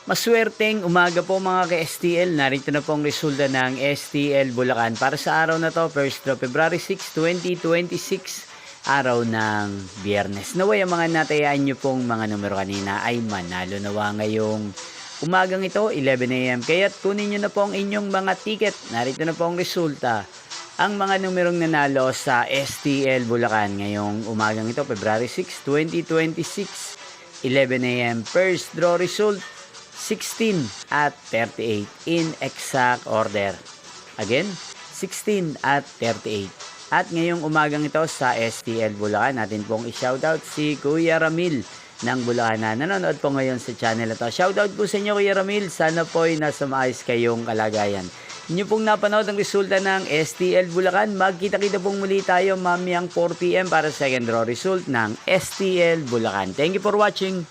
Maswerteng umaga po mga ka-STL. Narito na po ang resulta ng STL Bulacan. Para sa araw na to, 1st of February 6, 2026, araw ng Biyernes. Naway ang mga natayaan nyo pong mga numero kanina ay manalo nawa ngayong umagang ito, 11 AM. Kaya't kunin nyo na po ang inyong mga ticket. Narito na po ang resulta. Ang mga numerong nanalo sa STL Bulacan ngayong umagang ito, February 6, 2026, 11 AM. First draw result, 16 at 38 in exact order. Again, 16 at 38. At ngayong umagang ito sa STL Bulacan, natin pong i-shoutout si Kuya Ramil ng Bulacan na nanonood po ngayon sa channel na to. Shoutout po sa inyo Kuya Ramil, sana po ay nasa maayos kayong kalagayan. Inyo pong napanood ang resulta ng STL Bulacan. Magkita-kita pong muli tayo mamayang 4 PM para second draw result ng STL Bulacan. Thank you for watching.